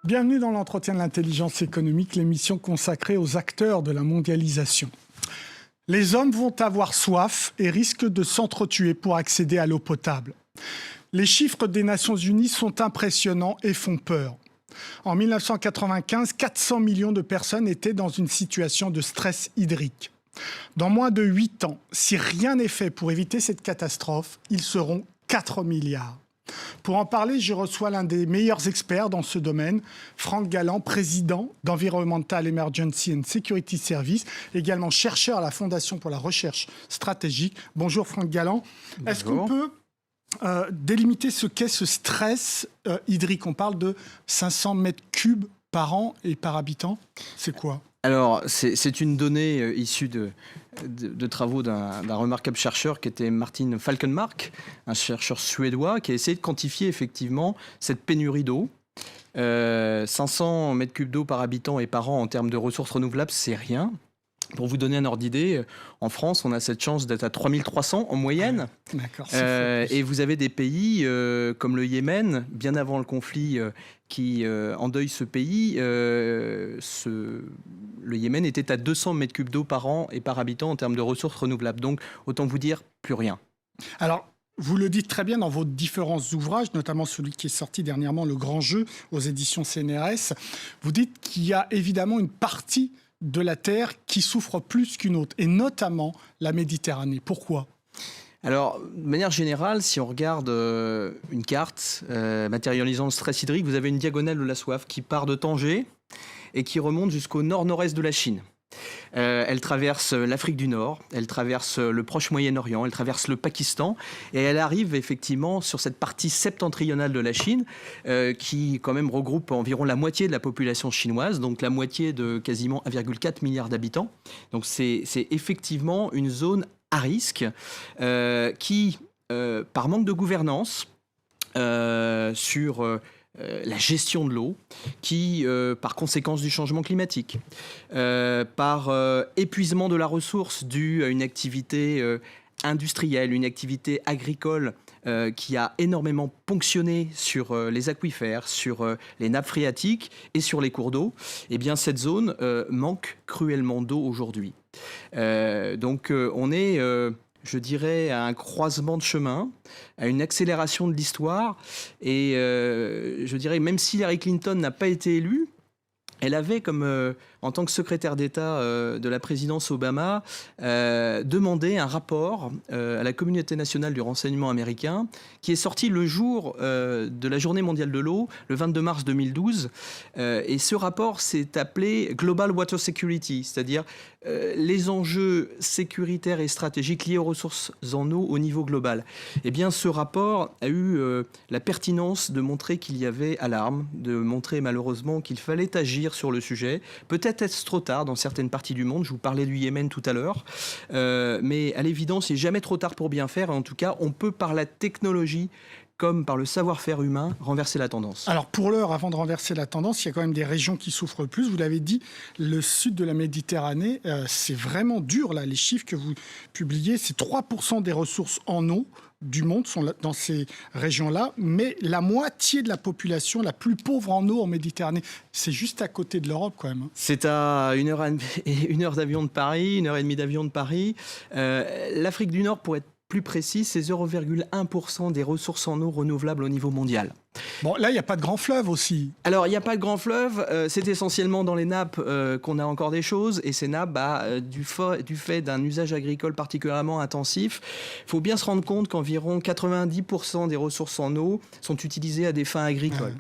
Bienvenue dans l'entretien de l'intelligence économique, l'émission consacrée aux acteurs de la mondialisation. Les hommes vont avoir soif et risquent de s'entretuer pour accéder à l'eau potable. Les chiffres des Nations Unies sont impressionnants et font peur. En 1995, 400 millions de personnes étaient dans une situation de stress hydrique. Dans moins de 8 ans, si rien n'est fait pour éviter cette catastrophe, ils seront 4 milliards. Pour en parler, je reçois l'un des meilleurs experts dans ce domaine, Franck Galland, président d'Environmental Emergency and Security Service, également chercheur à la Fondation pour la recherche stratégique. Bonjour Franck Galland. Bonjour. Est-ce qu'on peut délimiter ce qu'est ce stress hydrique? On parle de 500 mètres cubes par an et par habitant. C'est quoi? Alors, c'est une donnée issue de travaux d'un remarquable chercheur qui était Martin Falkenmark, un chercheur suédois qui a essayé de quantifier effectivement cette pénurie d'eau. 500 mètres cubes d'eau par habitant et par an en termes de ressources renouvelables, c'est rien. Pour vous donner un ordre d'idée, en France, on a cette chance d'être à 3300 en moyenne. D'accord, et vous avez des pays comme le Yémen, bien avant le conflit qui endeuille ce pays. Le Yémen était à 200 mètres cubes d'eau par an et par habitant en termes de ressources renouvelables. Donc, autant vous dire, plus rien. Alors, vous le dites très bien dans vos différents ouvrages, notamment celui qui est sorti dernièrement, Le Grand Jeu, aux éditions CNRS. Vous dites qu'il y a évidemment une partie de la Terre qui souffre plus qu'une autre, et notamment la Méditerranée. Pourquoi ? Alors, de manière générale, si on regarde une carte matérialisant le stress hydrique, vous avez une diagonale de la soif qui part de Tanger et qui remonte jusqu'au nord-nord-est de la Chine. Elle traverse l'Afrique du Nord, elle traverse le Proche-Moyen-Orient, elle traverse le Pakistan et elle arrive effectivement sur cette partie septentrionale de la Chine qui quand même regroupe environ la moitié de la population chinoise, donc la moitié de quasiment 1,4 milliard d'habitants. Donc c'est effectivement une zone à risque qui, par manque de gouvernance sur la gestion de l'eau, qui, par conséquence du changement climatique, par épuisement de la ressource due à une activité industrielle, une activité agricole qui a énormément ponctionné sur les aquifères, sur les nappes phréatiques et sur les cours d'eau, eh bien cette zone manque cruellement d'eau aujourd'hui. Donc on est... je dirais, à un croisement de chemin, à une accélération de l'histoire. Et je dirais, même si Hillary Clinton n'a pas été élue, elle avait, comme en tant que secrétaire d'État de la présidence Obama, demandé un rapport à la communauté nationale du renseignement américain qui est sorti le jour de la Journée mondiale de l'eau, le 22 mars 2012. Et ce rapport s'est appelé Global Water Security, c'est-à-dire les enjeux sécuritaires et stratégiques liés aux ressources en eau au niveau global. Eh bien, ce rapport a eu la pertinence de montrer qu'il y avait alarme, de montrer malheureusement qu'il fallait agir sur le sujet. Peut-être est-ce trop tard dans certaines parties du monde. Je vous parlais du Yémen tout à l'heure. Mais à l'évidence, il n'est jamais trop tard pour bien faire. En tout cas, on peut, par la technologie, comme par le savoir-faire humain, renverser la tendance. Alors pour l'heure, avant de renverser la tendance, il y a quand même des régions qui souffrent le plus. Vous l'avez dit, le sud de la Méditerranée, c'est vraiment dur. Là. Les chiffres que vous publiez, c'est 3% des ressources en eau du monde sont dans ces régions-là, mais la moitié de la population la plus pauvre en eau en Méditerranée, c'est juste à côté de l'Europe quand même. C'est à 1 heure d'avion de Paris, 1h30 d'avion de Paris. L'Afrique du Nord, pour être plus précis, c'est 0,1% des ressources en eau renouvelables au niveau mondial. Bon, là, il n'y a pas de grand fleuve aussi. Alors, il n'y a pas de grand fleuve. C'est essentiellement dans les nappes qu'on a encore des choses. Et ces nappes, du fait d'un usage agricole particulièrement intensif, il faut bien se rendre compte qu'environ 90% des ressources en eau sont utilisées à des fins agricoles.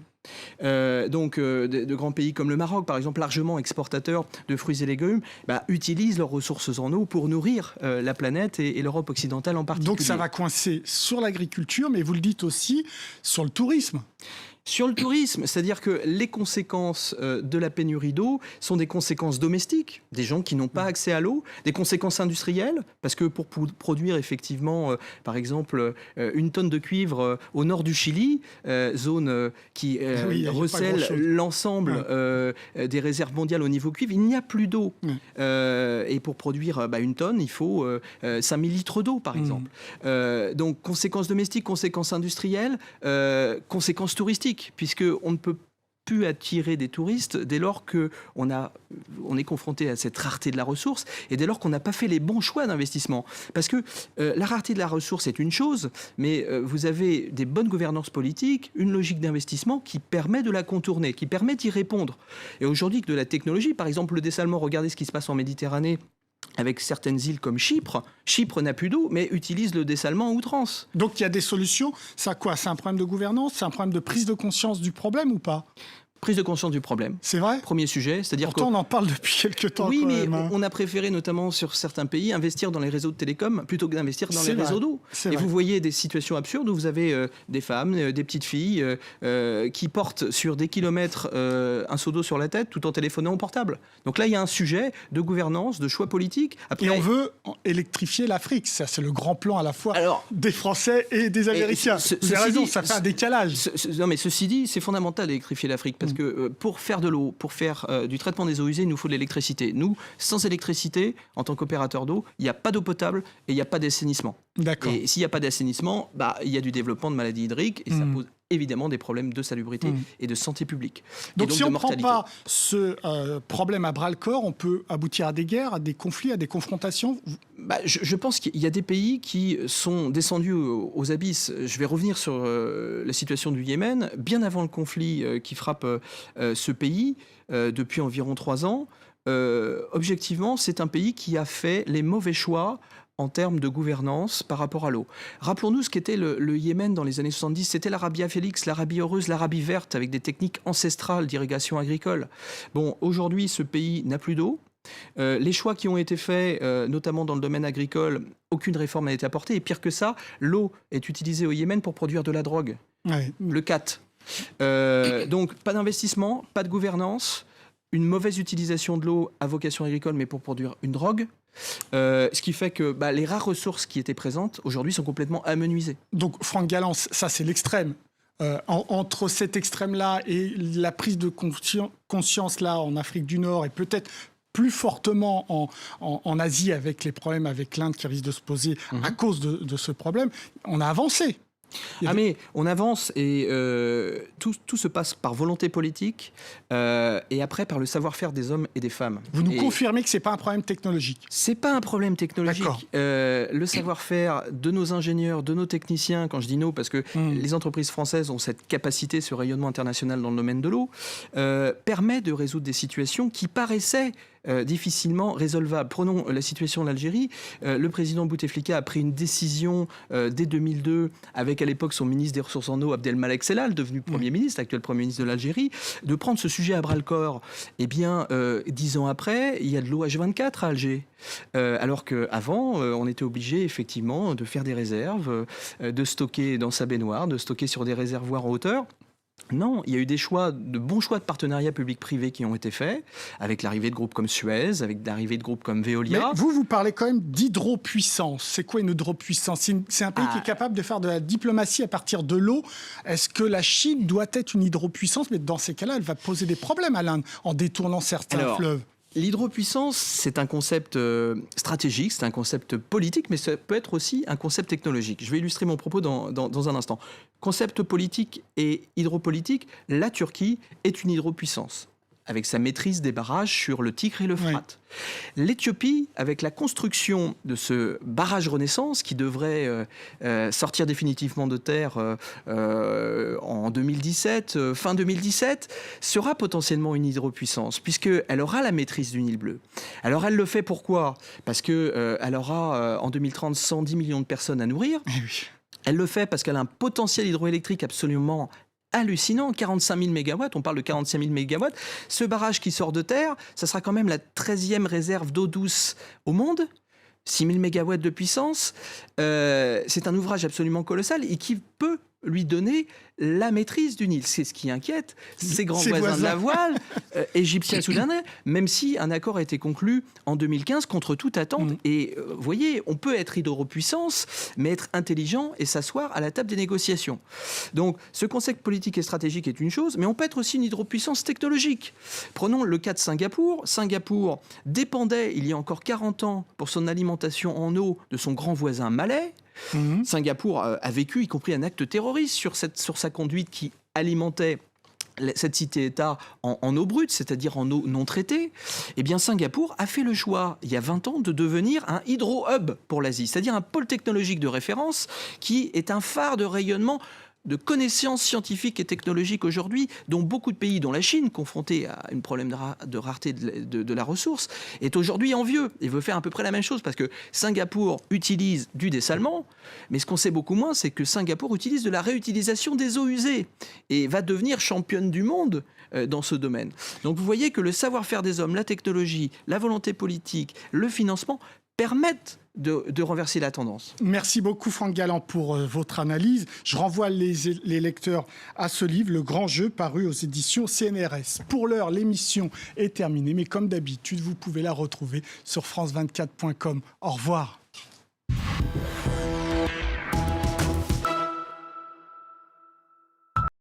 Donc de grands pays comme le Maroc, par exemple, largement exportateurs de fruits et légumes, utilisent leurs ressources en eau pour nourrir la planète et l'Europe occidentale en particulier. Donc ça va coincer sur l'agriculture, mais vous le dites aussi, sur le tourisme. Sur le tourisme, c'est-à-dire que les conséquences de la pénurie d'eau sont des conséquences domestiques, des gens qui n'ont pas accès à l'eau, des conséquences industrielles, parce que pour produire effectivement, par exemple, une tonne de cuivre au nord du Chili, zone qui recèle l'ensemble des réserves mondiales au niveau cuivre, il n'y a plus d'eau. Et pour produire une tonne, il faut 5000 litres d'eau, par exemple. Donc, conséquences domestiques, conséquences industrielles, conséquences touristiques, puisqu'on ne peut pu attirer des touristes dès lors qu'on est confronté à cette rareté de la ressource et dès lors qu'on n'a pas fait les bons choix d'investissement. Parce que la rareté de la ressource est une chose, mais vous avez des bonnes gouvernances politiques, une logique d'investissement qui permet de la contourner, qui permet d'y répondre. Et aujourd'hui, de la technologie, par exemple le dessalement, regardez ce qui se passe en Méditerranée, avec certaines îles comme Chypre. Chypre n'a plus d'eau, mais utilise le dessalement à outrance. Donc il y a des solutions. Ça quoi? C'est un problème de gouvernance? C'est un problème de prise de conscience du problème ou pas? Prise de conscience du problème. C'est vrai? Premier sujet, c'est-à-dire Pourtant, on en parle depuis quelques temps. Oui, quand mais même, hein. on a préféré, notamment sur certains pays, investir dans les réseaux de télécom plutôt que d'investir dans les réseaux d'eau. Et vous voyez des situations absurdes où vous avez des femmes, des petites filles qui portent sur des kilomètres un seau d'eau sur la tête tout en téléphonant au portable. Donc là, il y a un sujet de gouvernance, de choix politique. Après, et on veut électrifier l'Afrique. Ça, c'est le grand plan à la fois des Français et des Américains. Vous avez raison, ça fait un décalage. Non, mais ceci dit, c'est fondamental d'électrifier l'Afrique parce que pour faire de l'eau, pour faire du traitement des eaux usées, il nous faut de l'électricité. Nous, sans électricité, en tant qu'opérateur d'eau, il n'y a pas d'eau potable et il n'y a pas d'assainissement. D'accord. Et s'il n'y a pas d'assainissement, il y a du développement de maladies hydriques et ça pose évidemment des problèmes de salubrité et de santé publique. Donc si on ne prend mortalité. pas ce problème à bras-le-corps, on peut aboutir à des guerres, à des conflits, à des confrontations. Je pense qu'il y a des pays qui sont descendus aux abysses. Je vais revenir sur la situation du Yémen. Bien avant le conflit qui frappe ce pays, depuis environ 3 ans, objectivement, c'est un pays qui a fait les mauvais choix en termes de gouvernance par rapport à l'eau. Rappelons-nous ce qu'était le Yémen dans les années 70. C'était l'Arabia Félix, l'Arabie heureuse, l'Arabie verte, avec des techniques ancestrales d'irrigation agricole. Bon, aujourd'hui, ce pays n'a plus d'eau. Les choix qui ont été faits, notamment dans le domaine agricole, aucune réforme n'a été apportée. Et pire que ça, l'eau est utilisée au Yémen pour produire de la drogue. Ouais. Le khat. Donc, pas d'investissement, pas de gouvernance, une mauvaise utilisation de l'eau à vocation agricole, mais pour produire une drogue. Ce qui fait que les rares ressources qui étaient présentes aujourd'hui sont complètement amenuisées. Donc Franck Galland, ça c'est l'extrême. Entre cet extrême-là et la prise de conscience là en Afrique du Nord et peut-être plus fortement en Asie avec les problèmes avec l'Inde qui risquent de se poser à cause de ce problème, on a avancé. Mais on avance et tout se passe par volonté politique et après par le savoir-faire des hommes et des femmes. Vous nous confirmez que ce n'est pas un problème technologique? C'est pas un problème technologique. Le savoir-faire de nos ingénieurs, de nos techniciens, quand je dis nous, parce que les entreprises françaises ont cette capacité, ce rayonnement international dans le domaine de l'eau, permet de résoudre des situations qui paraissaient difficilement résolvable. Prenons la situation de l'Algérie. Le président Bouteflika a pris une décision dès 2002 avec à l'époque son ministre des Ressources en eau, Abdelmalek Sellal, devenu Premier ministre, actuel Premier ministre de l'Algérie, de prendre ce sujet à bras-le-corps. Eh bien, 10 ans après, il y a de l'eau H24 à Alger. Alors qu'avant, on était obligé effectivement de faire des réserves, de stocker dans sa baignoire, de stocker sur des réservoirs en hauteur. Non, il y a eu de bons choix de partenariat public-privé qui ont été faits, avec l'arrivée de groupes comme Suez, avec l'arrivée de groupes comme Veolia. Mais vous parlez quand même d'hydropuissance. C'est quoi une hydropuissance? C'est un pays qui est capable de faire de la diplomatie à partir de l'eau. Est-ce que la Chine doit être une hydropuissance? Mais dans ces cas-là, elle va poser des problèmes à l'Inde en détournant certains fleuves. L'hydropuissance, c'est un concept stratégique, c'est un concept politique, mais ça peut être aussi un concept technologique. Je vais illustrer mon propos dans un instant. Concept politique et hydropolitique, la Turquie est une hydropuissance, avec sa maîtrise des barrages sur le Tigre et l'Euphrate. L'Éthiopie, avec la construction de ce barrage Renaissance, qui devrait sortir définitivement de terre en 2017, fin 2017, sera potentiellement une hydropuissance, puisqu'elle aura la maîtrise du Nil bleu. Alors elle le fait pourquoi? Parce qu'elle aura en 2030 110 millions de personnes à nourrir. Elle le fait parce qu'elle a un potentiel hydroélectrique absolument hallucinant, 45 000 mégawatts, on parle de 45 000 mégawatts. Ce barrage qui sort de terre, ça sera quand même la 13e réserve d'eau douce au monde, 6 000 mégawatts de puissance. C'est un ouvrage absolument colossal et qui peut lui donner la maîtrise du Nil. C'est ce qui inquiète ses grands voisins de la voile, égyptiens, soudanais, même si un accord a été conclu en 2015 contre toute attente. Et vous voyez, on peut être hydropuissance, mais être intelligent et s'asseoir à la table des négociations. Donc, ce concept politique et stratégique est une chose, mais on peut être aussi une hydropuissance technologique. Prenons le cas de Singapour. Singapour dépendait, il y a encore 40 ans, pour son alimentation en eau de son grand voisin malais. Singapour a vécu, y compris un acte terroriste sur sa conduite qui alimentait cette cité-État en eau brute, c'est-à-dire en eau non traitée, eh bien Singapour a fait le choix, il y a 20 ans, de devenir un hydro-hub pour l'Asie, c'est-à-dire un pôle technologique de référence qui est un phare de rayonnement de connaissances scientifiques et technologiques aujourd'hui, dont beaucoup de pays, dont la Chine, confrontée à un problème de rareté de la ressource, est aujourd'hui envieux et veut faire à peu près la même chose, parce que Singapour utilise du dessalement, mais ce qu'on sait beaucoup moins, c'est que Singapour utilise de la réutilisation des eaux usées et va devenir championne du monde dans ce domaine. Donc vous voyez que le savoir-faire des hommes, la technologie, la volonté politique, le financement permettent de renverser la tendance. Merci beaucoup Franck Galland pour votre analyse. Je renvoie les lecteurs à ce livre, Le Grand Jeu, paru aux éditions CNRS. Pour l'heure, l'émission est terminée, mais comme d'habitude, vous pouvez la retrouver sur france24.com. Au revoir.